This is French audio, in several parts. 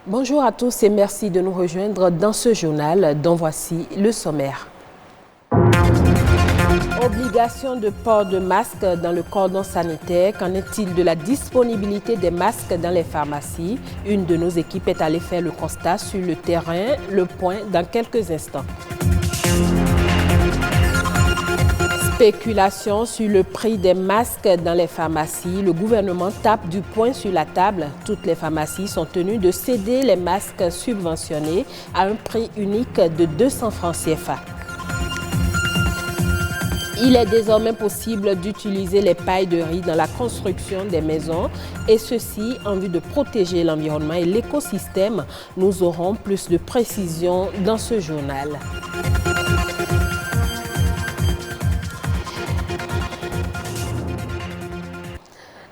Bonjour à tous et merci de nous rejoindre dans ce journal dont voici le sommaire. Obligation de port de masque dans le cordon sanitaire. Qu'en est-il de la disponibilité des masques dans les pharmacies? Une de nos équipes est allée faire le constat sur le terrain. Le point dans quelques instants. Spéculation sur le prix des masques dans les pharmacies. Le gouvernement tape du poing sur la table. Toutes les pharmacies sont tenues de céder les masques subventionnés à un prix unique de 200 francs CFA. Il est désormais possible d'utiliser les pailles de riz dans la construction des maisons et ceci en vue de protéger l'environnement et l'écosystème. Nous aurons plus de précisions dans ce journal.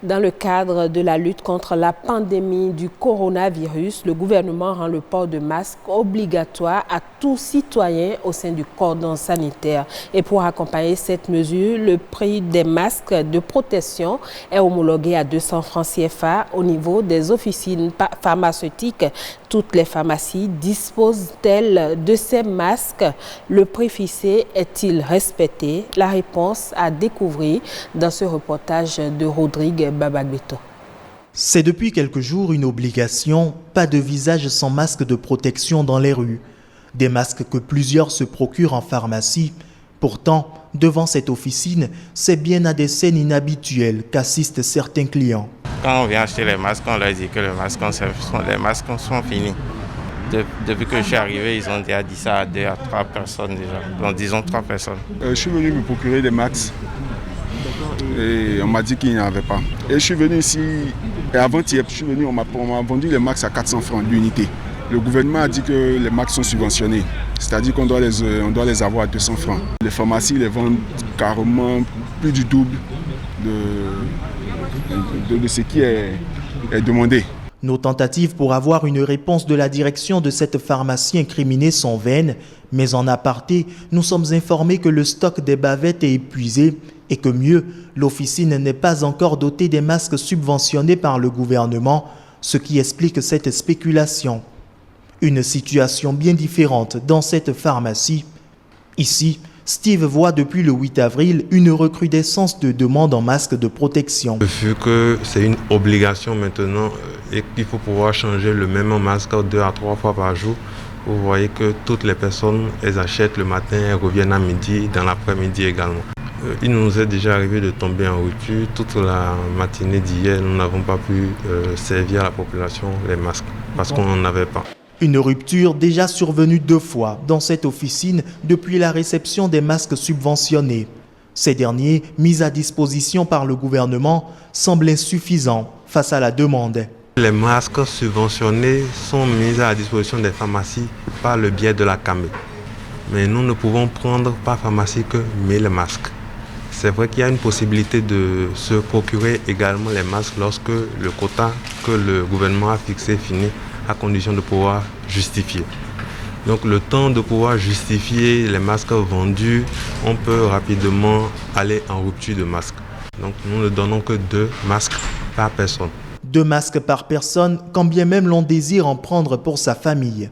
Dans le cadre de la lutte contre la pandémie du coronavirus, le gouvernement rend le port de masque obligatoire à tout citoyen au sein du cordon sanitaire. Et pour accompagner cette mesure, le prix des masques de protection est homologué à 200 francs CFA au niveau des officines pharmaceutiques. Toutes les pharmacies disposent-elles de ces masques? Le prix fixé est-il respecté? La réponse à découvrir dans ce reportage de Rodrigue Babagbeto. C'est depuis quelques jours une obligation, pas de visage sans masque de protection dans les rues. Des masques que plusieurs se procurent en pharmacie. Pourtant, devant cette officine, c'est bien à des scènes inhabituelles qu'assistent certains clients. Quand on vient acheter les masques, on leur dit que les masques sont finis. Depuis que je suis arrivé, ils ont déjà dit ça à 2 à 3 personnes déjà. Donc disons 3 personnes. Je suis venu me procurer des masques. Et on m'a dit qu'il n'y en avait pas. Et je suis venu ici, et avant-hier, je suis venu, on m'a vendu les masques à 400 francs l'unité. Le gouvernement a dit que les masques sont subventionnés, c'est-à-dire qu'on doit les avoir à 200 francs. Les pharmacies les vendent carrément plus du double de ce qui est demandé. Nos tentatives pour avoir une réponse de la direction de cette pharmacie incriminée sont vaines, mais en aparté, nous sommes informés que le stock des bavettes est épuisé et que mieux, l'officine n'est pas encore dotée des masques subventionnés par le gouvernement, ce qui explique cette spéculation. Une situation bien différente dans cette pharmacie. Ici, Steve voit depuis le 8 avril une recrudescence de demandes en masques de protection. Vu que c'est une obligation maintenant et qu'il faut pouvoir changer le même masque 2 à 3 fois par jour, vous voyez que toutes les personnes, elles achètent le matin, elles reviennent à midi, dans l'après-midi également. Il nous est déjà arrivé de tomber en rupture. Toute la matinée d'hier, nous n'avons pas pu servir à la population les masques parce qu'on n'en avait pas. Une rupture déjà survenue 2 fois dans cette officine depuis la réception des masques subventionnés. Ces derniers, mis à disposition par le gouvernement, semblent insuffisants face à la demande. Les masques subventionnés sont mis à la disposition des pharmacies par le biais de la CAME. Mais nous ne pouvons prendre par pharmacie que 1000 masques. C'est vrai qu'il y a une possibilité de se procurer également les masques lorsque le quota que le gouvernement a fixé finit, à condition de pouvoir justifier. Donc le temps de pouvoir justifier les masques vendus, on peut rapidement aller en rupture de masques. Donc nous ne donnons que 2 masques par personne. 2 masques par personne, quand bien même l'on désire en prendre pour sa famille.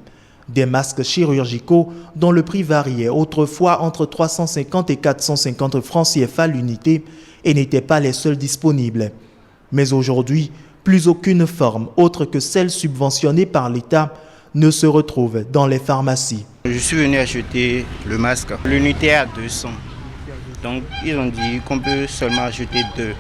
Des masques chirurgicaux dont le prix variait autrefois entre 350 et 450 francs CFA l'unité et n'étaient pas les seuls disponibles. Mais aujourd'hui, plus aucune forme autre que celle subventionnée par l'État ne se retrouve dans les pharmacies. Je suis venu acheter le masque. L'unité est à 200. Donc ils ont dit qu'on peut seulement acheter 2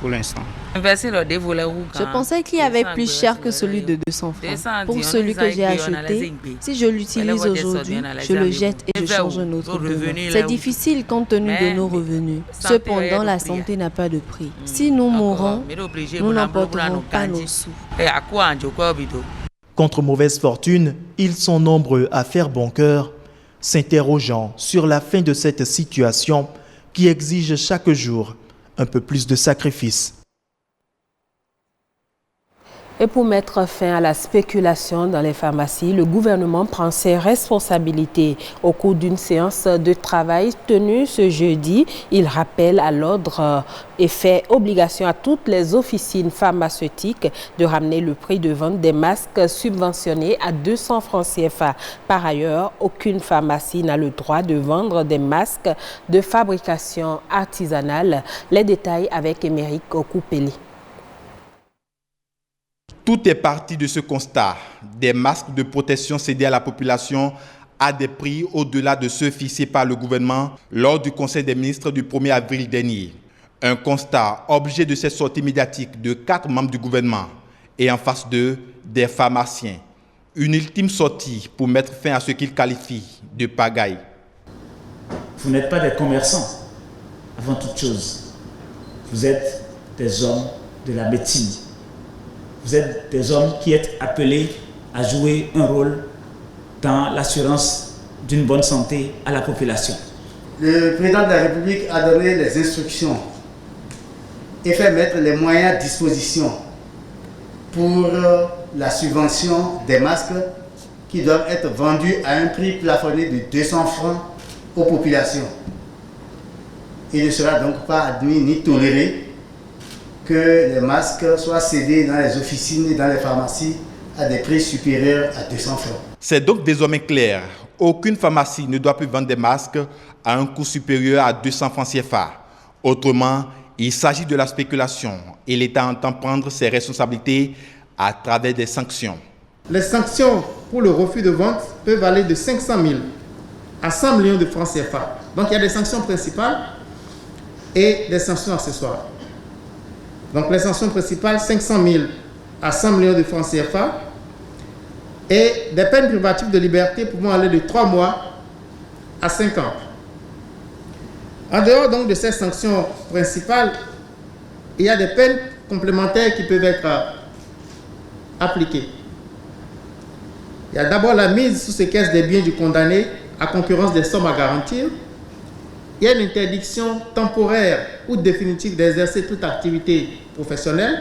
pour l'instant. Je pensais qu'il y avait plus cher que celui de 200 francs. Pour celui que j'ai acheté, si je l'utilise aujourd'hui, je le jette et je change un autre demain. C'est difficile compte tenu de nos revenus. Cependant, la santé n'a pas de prix. Si nous mourons, nous n'emporterons pas nos sous. Contre mauvaise fortune, ils sont nombreux à faire bon cœur, s'interrogeant sur la fin de cette situation qui exige chaque jour un peu plus de sacrifices. Et pour mettre fin à la spéculation dans les pharmacies, le gouvernement prend ses responsabilités. Au cours d'une séance de travail tenue ce jeudi, il rappelle à l'ordre et fait obligation à toutes les officines pharmaceutiques de ramener le prix de vente des masques subventionnés à 200 francs CFA. Par ailleurs, aucune pharmacie n'a le droit de vendre des masques de fabrication artisanale. Les détails avec Émeric Koupeli. Tout est parti de ce constat. Des masques de protection cédés à la population à des prix au-delà de ceux fixés par le gouvernement lors du Conseil des ministres du 1er avril dernier. Un constat objet de cette sortie médiatique de 4 membres du gouvernement et en face d'eux, des pharmaciens. Une ultime sortie pour mettre fin à ce qu'ils qualifient de pagaille. Vous n'êtes pas des commerçants, avant toute chose. Vous êtes des hommes de la médecine. Vous êtes des hommes qui êtes appelés à jouer un rôle dans l'assurance d'une bonne santé à la population. Le président de la République a donné les instructions et fait mettre les moyens à disposition pour la subvention des masques qui doivent être vendus à un prix plafonné de 200 francs aux populations. Il ne sera donc pas admis ni toléré que les masques soient cédés dans les officines et dans les pharmacies à des prix supérieurs à 200 francs. C'est donc désormais clair. Aucune pharmacie ne doit plus vendre des masques à un coût supérieur à 200 francs CFA. Autrement, il s'agit de la spéculation et l'État entend prendre ses responsabilités à travers des sanctions. Les sanctions pour le refus de vente peuvent aller de 500 000 à 100 millions de francs CFA. Donc il y a des sanctions principales et des sanctions accessoires. Donc les sanctions principales, 500 000 à 100 millions de francs CFA et des peines privatives de liberté pouvant aller de 3 mois à 5 ans. En dehors donc de ces sanctions principales, il y a des peines complémentaires qui peuvent être appliquées. Il y a d'abord la mise sous séquestre des biens du condamné à concurrence des sommes à garantir. Il y a une interdiction temporaire ou définitive d'exercer toute activité professionnelle.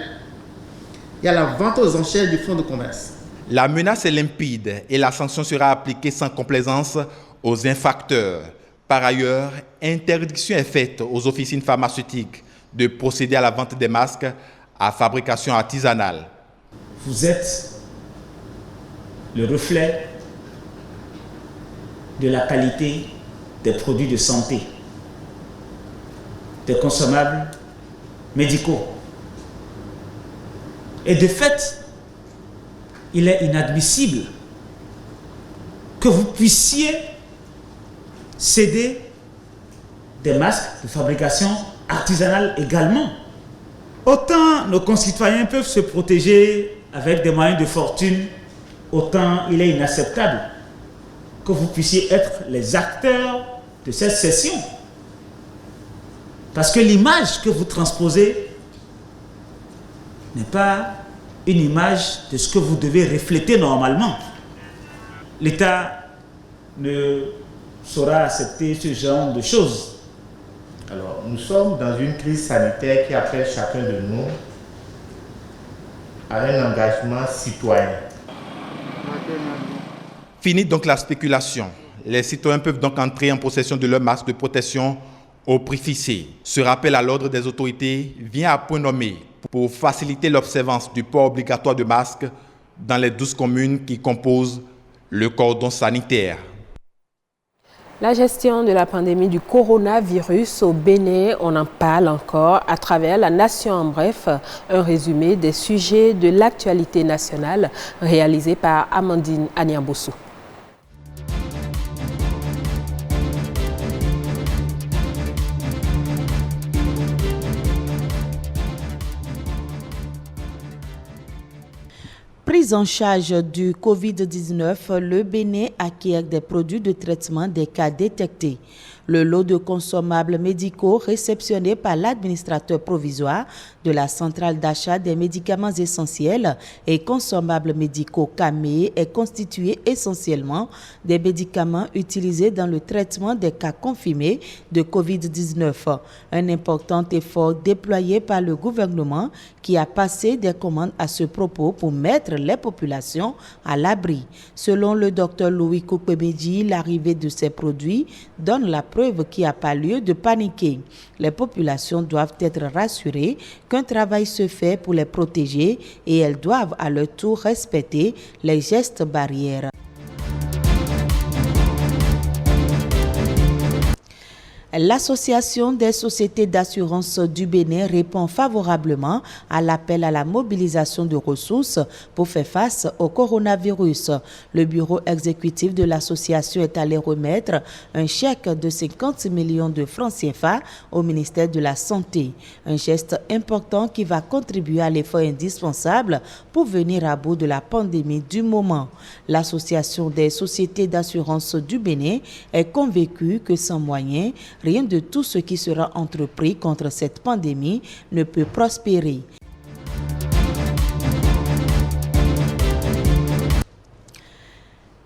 Il y a la vente aux enchères du fonds de commerce. La menace est limpide et la sanction sera appliquée sans complaisance aux infracteurs. Par ailleurs, interdiction est faite aux officines pharmaceutiques de procéder à la vente des masques à fabrication artisanale. Vous êtes le reflet de la qualité des produits de santé, des consommables médicaux. Et de fait, il est inadmissible que vous puissiez céder des masques de fabrication artisanale également. Autant nos concitoyens peuvent se protéger avec des moyens de fortune, autant il est inacceptable que vous puissiez être les acteurs de cette session. Parce que l'image que vous transposez n'est pas une image de ce que vous devez refléter normalement. L'État ne saura accepter ce genre de choses. Alors, nous sommes dans une crise sanitaire qui appelle chacun de nous à un engagement citoyen. Fini donc la spéculation. Les citoyens peuvent donc entrer en possession de leur masque de protection au prix fixé. Ce rappel à l'ordre des autorités vient à point nommé pour faciliter l'observance du port obligatoire de masques dans les 12 communes qui composent le cordon sanitaire. La gestion de la pandémie du coronavirus au Bénin, on en parle encore à travers la Nation en bref, un résumé des sujets de l'actualité nationale réalisé par Amandine Aniambossou. Prise en charge du Covid-19, le Bénin acquiert des produits de traitement des cas détectés. Le lot de consommables médicaux réceptionnés par l'administrateur provisoire de la centrale d'achat des médicaments essentiels et consommables médicaux CAME est constitué essentiellement des médicaments utilisés dans le traitement des cas confirmés de Covid-19. Un important effort déployé par le gouvernement qui a passé des commandes à ce propos pour mettre les populations à l'abri. Selon le docteur Louis Koukpemedji, l'arrivée de ces produits donne la preuve qu'il n'y a pas lieu de paniquer. Les populations doivent être rassurées qu'un travail se fait pour les protéger et elles doivent à leur tour respecter les gestes barrières. L'Association des sociétés d'assurance du Bénin répond favorablement à l'appel à la mobilisation de ressources pour faire face au coronavirus. Le bureau exécutif de l'association est allé remettre un chèque de 50 millions de francs CFA au ministère de la Santé. Un geste important qui va contribuer à l'effort indispensable pour venir à bout de la pandémie du moment. L'Association des sociétés d'assurance du Bénin est convaincue que sans moyens, rien de tout ce qui sera entrepris contre cette pandémie ne peut prospérer.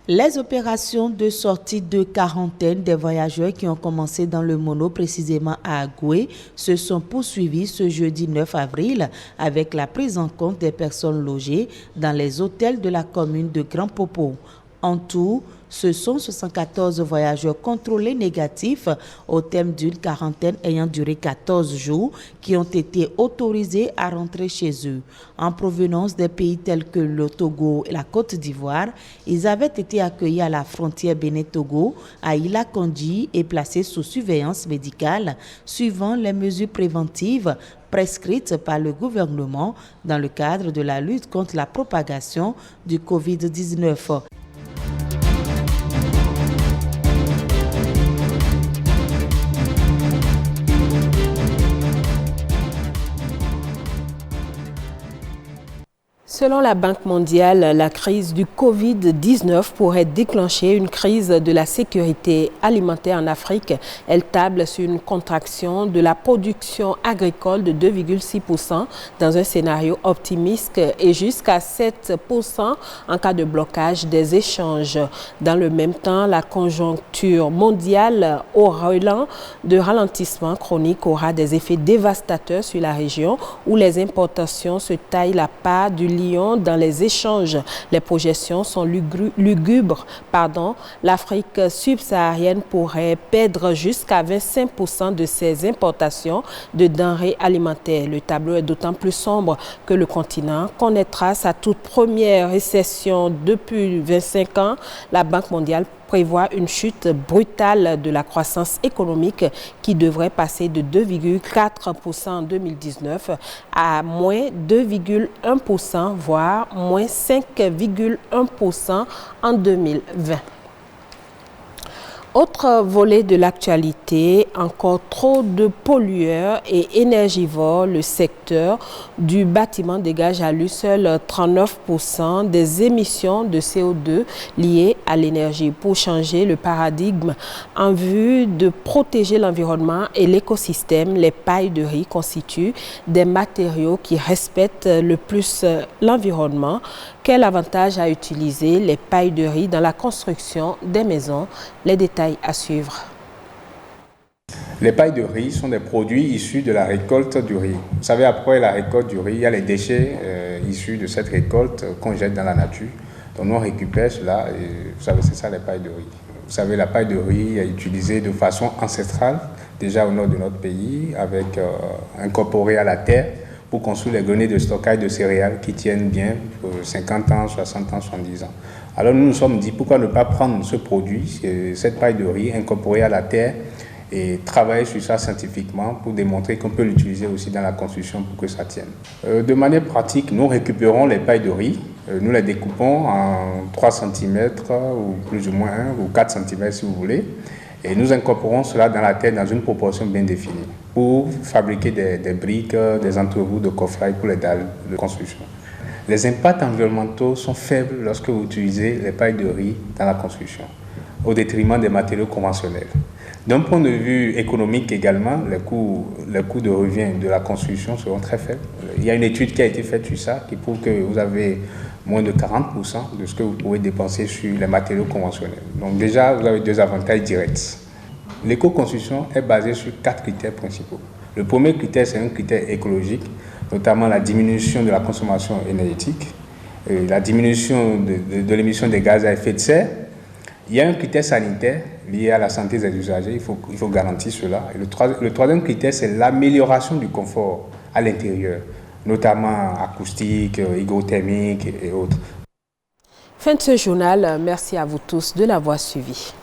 Les opérations de sortie de quarantaine des voyageurs qui ont commencé dans le Mono, précisément à Agoué, se sont poursuivies ce jeudi 9 avril avec la prise en compte des personnes logées dans les hôtels de la commune de Grand Popo. En tout, ce sont 74 voyageurs contrôlés négatifs au terme d'une quarantaine ayant duré 14 jours qui ont été autorisés à rentrer chez eux. En provenance des pays tels que le Togo et la Côte d'Ivoire, ils avaient été accueillis à la frontière Bénin-Togo, à Ila-Kandji et placés sous surveillance médicale, suivant les mesures préventives prescrites par le gouvernement dans le cadre de la lutte contre la propagation du Covid-19. Selon la Banque mondiale, la crise du Covid-19 pourrait déclencher une crise de la sécurité alimentaire en Afrique. Elle table sur une contraction de la production agricole de 2,6% dans un scénario optimiste et jusqu'à 7% en cas de blocage des échanges. Dans le même temps, la conjoncture mondiale au relent de ralentissement chronique aura des effets dévastateurs sur la région où les importations se taillent la part du lion dans les échanges. Les projections sont lugubres. L'Afrique subsaharienne pourrait perdre jusqu'à 25% de ses importations de denrées alimentaires. Le tableau est d'autant plus sombre que le continent connaîtra sa toute première récession depuis 25 ans. La Banque mondiale prévoit une chute brutale de la croissance économique qui devrait passer de 2,4% en 2019 à moins 2,1%, voire moins 5,1% en 2020. Autre volet de l'actualité, encore trop de pollueurs et énergivores, le secteur du bâtiment dégage à lui seul 39% des émissions de CO2 liées à l'énergie. Pour changer le paradigme en vue de protéger l'environnement et l'écosystème, les pailles de riz constituent des matériaux qui respectent le plus l'environnement. Quel avantage à utiliser les pailles de riz dans la construction des maisons? Les détails à suivre. Les pailles de riz sont des produits issus de la récolte du riz. Vous savez, après la récolte du riz, il y a les déchets issus de cette récolte qu'on jette dans la nature. Donc nous on récupère cela et vous savez, c'est ça les pailles de riz. Vous savez, la paille de riz est utilisée de façon ancestrale, déjà au nord de notre pays, avec incorporée à la terre, pour construire les greniers de stockage de céréales qui tiennent bien pour 50 ans, 60 ans, 70 ans. Alors nous nous sommes dit, pourquoi ne pas prendre ce produit, cette paille de riz, incorporée à la terre, et travailler sur ça scientifiquement pour démontrer qu'on peut l'utiliser aussi dans la construction pour que ça tienne. De manière pratique, nous récupérons les pailles de riz, nous les découpons en 3 cm ou plus ou moins 1 ou 4 cm si vous voulez, et nous incorporons cela dans la terre dans une proportion bien définie pour fabriquer des briques, des entrevous de coffrail pour les dalles de construction. Les impacts environnementaux sont faibles lorsque vous utilisez les pailles de riz dans la construction. au détriment des matériaux conventionnels. D'un point de vue économique également, les coûts de revient de la construction seront très faibles. Il y a une étude qui a été faite sur ça qui prouve que vous avez moins de 40% de ce que vous pouvez dépenser sur les matériaux conventionnels. Donc déjà, vous avez 2 avantages directs. L'éco-construction est basée sur 4 critères principaux. Le premier critère, c'est un critère écologique, notamment la diminution de la consommation énergétique, la diminution de l'émission des gaz à effet de serre. Il y a un critère sanitaire lié à la santé des usagers, il faut garantir cela. Et le troisième critère, c'est l'amélioration du confort à l'intérieur, notamment acoustique, hygrothermique et autres. Fin de ce journal, merci à vous tous de l'avoir suivi.